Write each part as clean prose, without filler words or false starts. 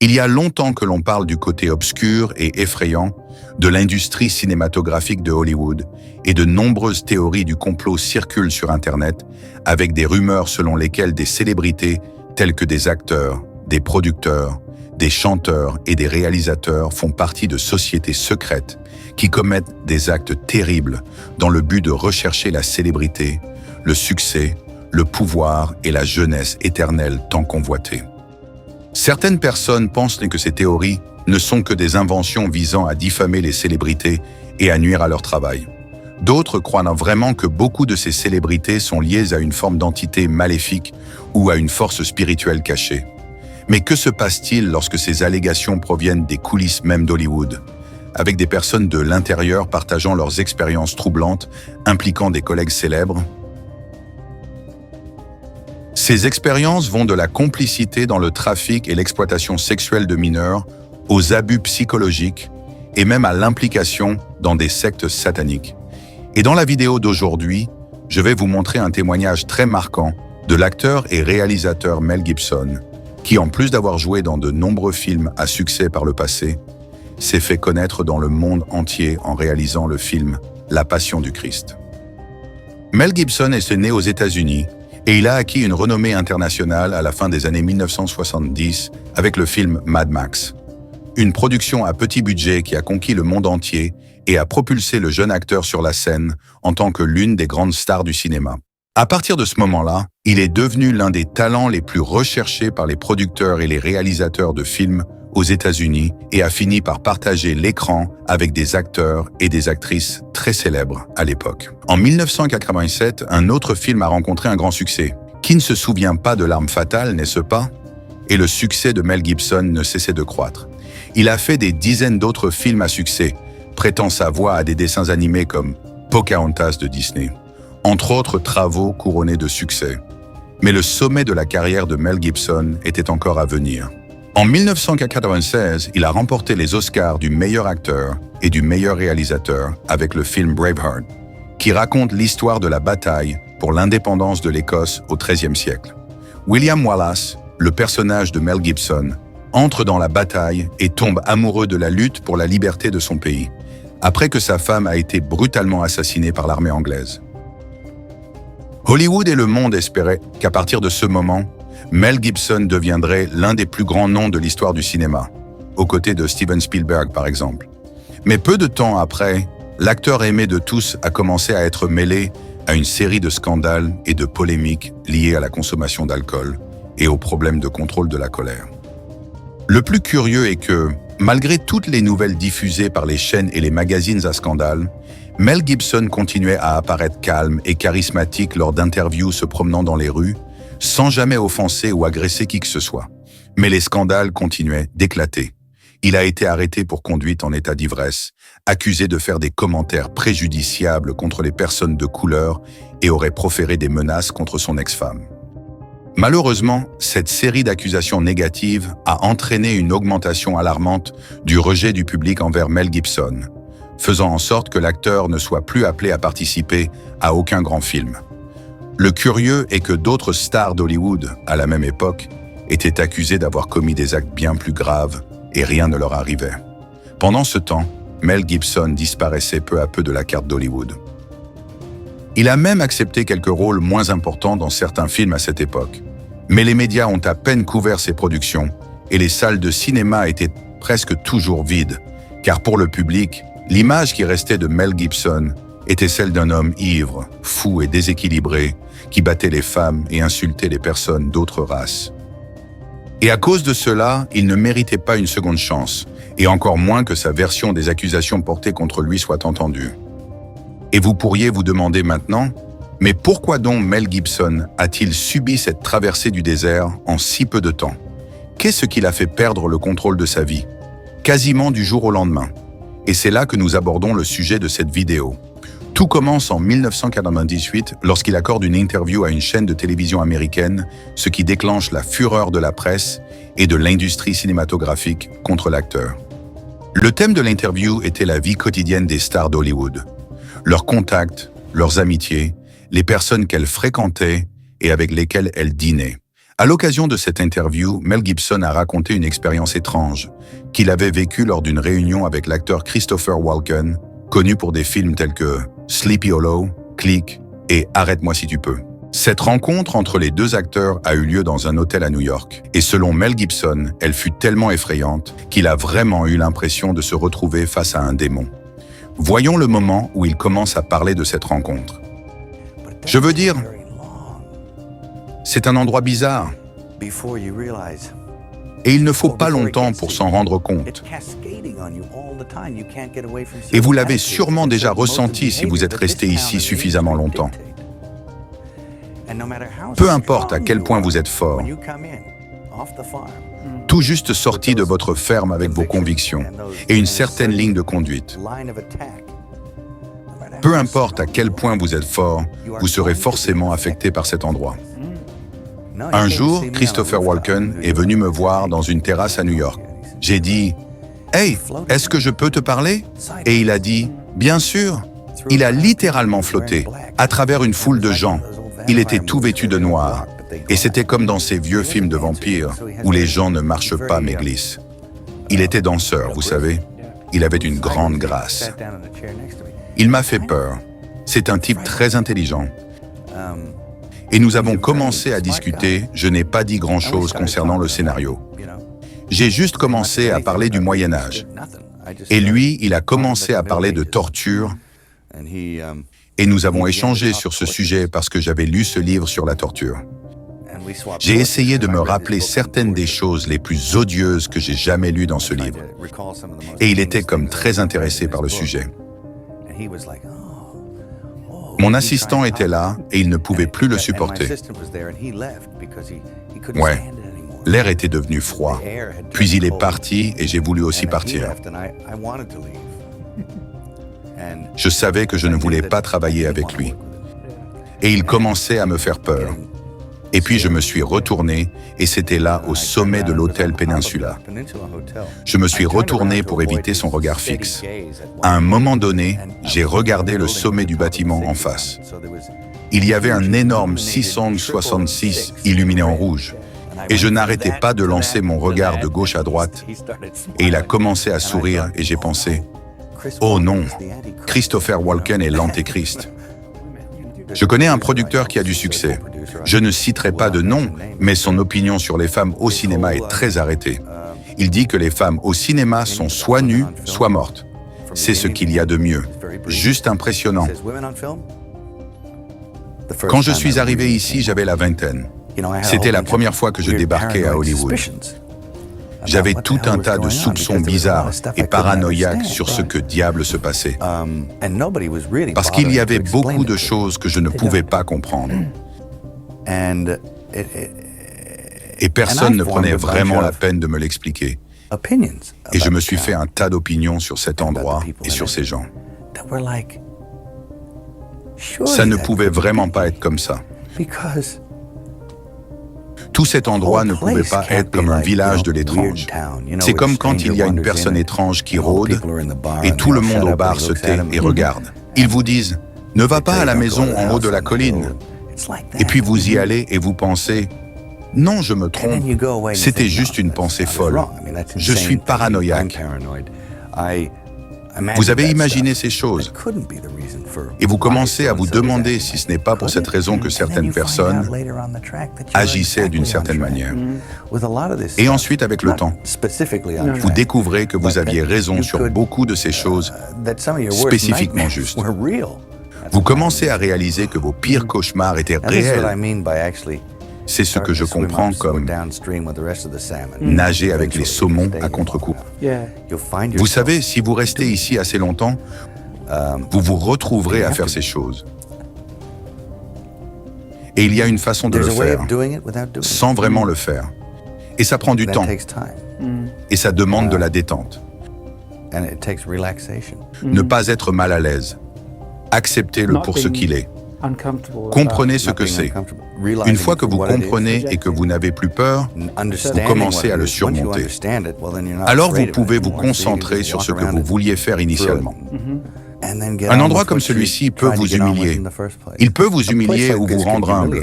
Il y a longtemps que l'on parle du côté obscur et effrayant de l'industrie cinématographique de Hollywood et de nombreuses théories du complot circulent sur Internet avec des rumeurs selon lesquelles des célébrités telles que des acteurs, des producteurs, des chanteurs et des réalisateurs font partie de sociétés secrètes qui commettent des actes terribles dans le but de rechercher la célébrité, le succès, le pouvoir et la jeunesse éternelle tant convoitée. Certaines personnes pensent que ces théories ne sont que des inventions visant à diffamer les célébrités et à nuire à leur travail. D'autres croient vraiment que beaucoup de ces célébrités sont liées à une forme d'entité maléfique ou à une force spirituelle cachée. Mais que se passe-t-il lorsque ces allégations proviennent des coulisses même d'Hollywood, avec des personnes de l'intérieur partageant leurs expériences troublantes impliquant des collègues célèbres? Ces expériences vont de la complicité dans le trafic et l'exploitation sexuelle de mineurs aux abus psychologiques et même à l'implication dans des sectes sataniques. Et dans la vidéo d'aujourd'hui, je vais vous montrer un témoignage très marquant de l'acteur et réalisateur Mel Gibson, qui, en plus d'avoir joué dans de nombreux films à succès par le passé, s'est fait connaître dans le monde entier en réalisant le film La Passion du Christ. Mel Gibson est né aux États-Unis et il a acquis une renommée internationale à la fin des années 1970 avec le film Mad Max, une production à petit budget qui a conquis le monde entier et a propulsé le jeune acteur sur la scène en tant que l'une des grandes stars du cinéma. À partir de ce moment-là, il est devenu l'un des talents les plus recherchés par les producteurs et les réalisateurs de films aux États-Unis et a fini par partager l'écran avec des acteurs et des actrices très célèbres à l'époque. En 1987, un autre film a rencontré un grand succès. Qui ne se souvient pas de L'Arme fatale, n'est-ce pas? Et le succès de Mel Gibson ne cessait de croître. Il a fait des dizaines d'autres films à succès, prêtant sa voix à des dessins animés comme Pocahontas de Disney, entre autres travaux couronnés de succès. Mais le sommet de la carrière de Mel Gibson était encore à venir. En 1996, il a remporté les Oscars du meilleur acteur et du meilleur réalisateur avec le film Braveheart, qui raconte l'histoire de la bataille pour l'indépendance de l'Écosse au XIIIe siècle. William Wallace, le personnage de Mel Gibson, entre dans la bataille et tombe amoureux de la lutte pour la liberté de son pays, après que sa femme a été brutalement assassinée par l'armée anglaise. Hollywood et le monde espéraient qu'à partir de ce moment, Mel Gibson deviendrait l'un des plus grands noms de l'histoire du cinéma, aux côtés de Steven Spielberg par exemple. Mais peu de temps après, l'acteur aimé de tous a commencé à être mêlé à une série de scandales et de polémiques liées à la consommation d'alcool et aux problèmes de contrôle de la colère. Le plus curieux est que, malgré toutes les nouvelles diffusées par les chaînes et les magazines à scandale, Mel Gibson continuait à apparaître calme et charismatique lors d'interviews se promenant dans les rues, sans jamais offenser ou agresser qui que ce soit. Mais les scandales continuaient d'éclater. Il a été arrêté pour conduite en état d'ivresse, accusé de faire des commentaires préjudiciables contre les personnes de couleur et aurait proféré des menaces contre son ex-femme. Malheureusement, cette série d'accusations négatives a entraîné une augmentation alarmante du rejet du public envers Mel Gibson, faisant en sorte que l'acteur ne soit plus appelé à participer à aucun grand film. Le curieux est que d'autres stars d'Hollywood, à la même époque, étaient accusés d'avoir commis des actes bien plus graves et rien ne leur arrivait. Pendant ce temps, Mel Gibson disparaissait peu à peu de la carte d'Hollywood. Il a même accepté quelques rôles moins importants dans certains films à cette époque. Mais les médias ont à peine couvert ses productions et les salles de cinéma étaient presque toujours vides, car pour le public, l'image qui restait de Mel Gibson était celle d'un homme ivre, fou et déséquilibré, qui battait les femmes et insultait les personnes d'autres races. Et à cause de cela, il ne méritait pas une seconde chance, et encore moins que sa version des accusations portées contre lui soit entendue. Et vous pourriez vous demander maintenant, mais pourquoi donc Mel Gibson a-t-il subi cette traversée du désert en si peu de temps? Qu'est-ce qui l'a fait perdre le contrôle de sa vie, quasiment du jour au lendemain? Et c'est là que nous abordons le sujet de cette vidéo. Tout commence en 1998 lorsqu'il accorde une interview à une chaîne de télévision américaine, ce qui déclenche la fureur de la presse et de l'industrie cinématographique contre l'acteur. Le thème de l'interview était la vie quotidienne des stars d'Hollywood, leurs contacts, leurs amitiés, les personnes qu'elles fréquentaient et avec lesquelles elles dînaient, À l'occasion de cette interview, Mel Gibson a raconté une expérience étrange qu'il avait vécue lors d'une réunion avec l'acteur Christopher Walken, connu pour des films tels que Sleepy Hollow, Click et Arrête-moi si tu peux. Cette rencontre entre les deux acteurs a eu lieu dans un hôtel à New York. Et selon Mel Gibson, elle fut tellement effrayante qu'il a vraiment eu l'impression de se retrouver face à un démon. Voyons le moment où il commence à parler de cette rencontre. Je veux dire, c'est un endroit bizarre. Et il ne faut pas longtemps pour s'en rendre compte. Et vous l'avez sûrement déjà ressenti si vous êtes resté ici suffisamment longtemps. Peu importe à quel point vous êtes fort, tout juste sorti de votre ferme avec vos convictions et une certaine ligne de conduite. Peu importe à quel point vous êtes fort, vous serez forcément affecté par cet endroit. Un jour, Christopher Walken est venu me voir dans une terrasse à New York. J'ai dit « Hey, est-ce que je peux te parler ?» Et il a dit « Bien sûr !» Il a littéralement flotté à travers une foule de gens. Il était tout vêtu de noir. Et c'était comme dans ces vieux films de vampires où les gens ne marchent pas mais glissent. Il était danseur, vous savez. Il avait une grande grâce. Il m'a fait peur. C'est un type très intelligent. Et nous avons commencé à discuter. Je n'ai pas dit grand-chose concernant le scénario. J'ai juste commencé à parler du Moyen-Âge. Et lui, il a commencé à parler de torture. Et nous avons échangé sur ce sujet parce que j'avais lu ce livre sur la torture. J'ai essayé de me rappeler certaines des choses les plus odieuses que j'ai jamais lues dans ce livre. Et il était comme très intéressé par le sujet. Mon assistant était là et il ne pouvait plus le supporter. Ouais, l'air était devenu froid. Puis il est parti et j'ai voulu aussi partir. Je savais que je ne voulais pas travailler avec lui. Et il commençait à me faire peur. Et puis je me suis retourné et c'était là au sommet de l'hôtel Peninsula. Je me suis retourné pour éviter son regard fixe. À un moment donné, j'ai regardé le sommet du bâtiment en face. Il y avait un énorme 666 illuminé en rouge. Et je n'arrêtais pas de lancer mon regard de gauche à droite. Et il a commencé à sourire et j'ai pensé « Oh non, Christopher Walken est l'antéchrist ». Je connais un producteur qui a du succès. Je ne citerai pas de nom, mais son opinion sur les femmes au cinéma est très arrêtée. Il dit que les femmes au cinéma sont soit nues, soit mortes. C'est ce qu'il y a de mieux. Juste impressionnant. Quand je suis arrivé ici, j'avais la vingtaine. C'était la première fois que je débarquais à Hollywood. J'avais tout un tas de soupçons bizarres et paranoïaques sur ce que diable se passait. Parce qu'il y avait beaucoup de choses que je ne pouvais pas comprendre. Et personne ne prenait vraiment la peine de me l'expliquer. Et je me suis fait un tas d'opinions sur cet endroit et sur ces gens. Ça ne pouvait vraiment pas être comme ça. Tout cet endroit ne pouvait pas être comme un village de l'étrange. C'est comme quand il y a une personne étrange qui rôde et tout le monde au bar se tait et regarde. Ils vous disent « Ne va pas à la maison en haut de la colline ». Et puis vous y allez et vous pensez « Non, je me trompe, c'était juste une pensée folle. Je suis paranoïaque. » Vous avez imaginé ces choses et vous commencez à vous demander si ce n'est pas pour cette raison que certaines personnes agissaient d'une certaine manière. Et ensuite, avec le temps, vous découvrez que vous aviez raison sur beaucoup de ces choses spécifiquement justes. Vous commencez à réaliser que vos pires cauchemars étaient réels. C'est ce que je comprends comme nager avec les saumons à contre-coup. Vous savez, si vous restez ici assez longtemps, vous vous retrouverez à faire ces choses. Et il y a une façon de le faire, sans vraiment le faire. Et ça prend du temps. Et ça demande de la détente. Ne pas être mal à l'aise. Acceptez-le pour ce qu'il est. Comprenez ce que c'est. Une fois que vous comprenez et que vous n'avez plus peur, vous commencez à le surmonter. Alors vous pouvez vous concentrer sur ce que vous vouliez faire initialement. Un endroit comme celui-ci peut vous humilier. Il peut vous humilier ou vous rendre humble.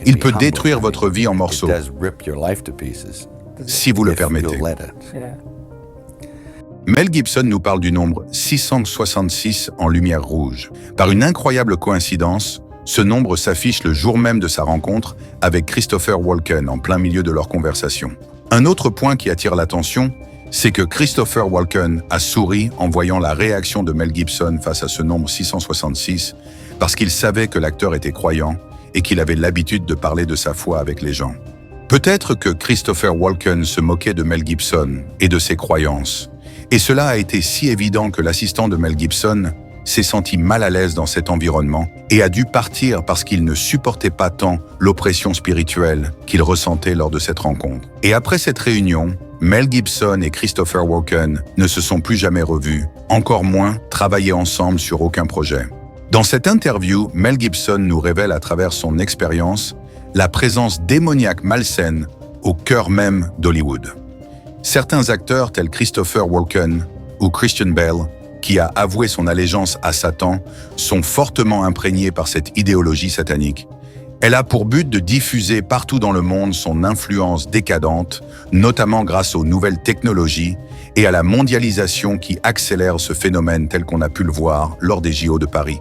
Il peut détruire votre vie en morceaux, si vous le permettez. Mel Gibson nous parle du nombre 666 en lumière rouge. Par une incroyable coïncidence, ce nombre s'affiche le jour même de sa rencontre avec Christopher Walken en plein milieu de leur conversation. Un autre point qui attire l'attention, c'est que Christopher Walken a souri en voyant la réaction de Mel Gibson face à ce nombre 666, parce qu'il savait que l'acteur était croyant et qu'il avait l'habitude de parler de sa foi avec les gens. Peut-être que Christopher Walken se moquait de Mel Gibson et de ses croyances, et cela a été si évident que l'assistant de Mel Gibson s'est senti mal à l'aise dans cet environnement et a dû partir parce qu'il ne supportait pas tant l'oppression spirituelle qu'il ressentait lors de cette rencontre. Et après cette réunion, Mel Gibson et Christopher Walken ne se sont plus jamais revus, encore moins travaillé ensemble sur aucun projet. Dans cette interview, Mel Gibson nous révèle à travers son expérience la présence démoniaque malsaine au cœur même d'Hollywood. Certains acteurs tels Christopher Walken ou Christian Bale, qui a avoué son allégeance à Satan, sont fortement imprégnés par cette idéologie satanique. Elle a pour but de diffuser partout dans le monde son influence décadente, notamment grâce aux nouvelles technologies et à la mondialisation qui accélère ce phénomène tel qu'on a pu le voir lors des JO de Paris.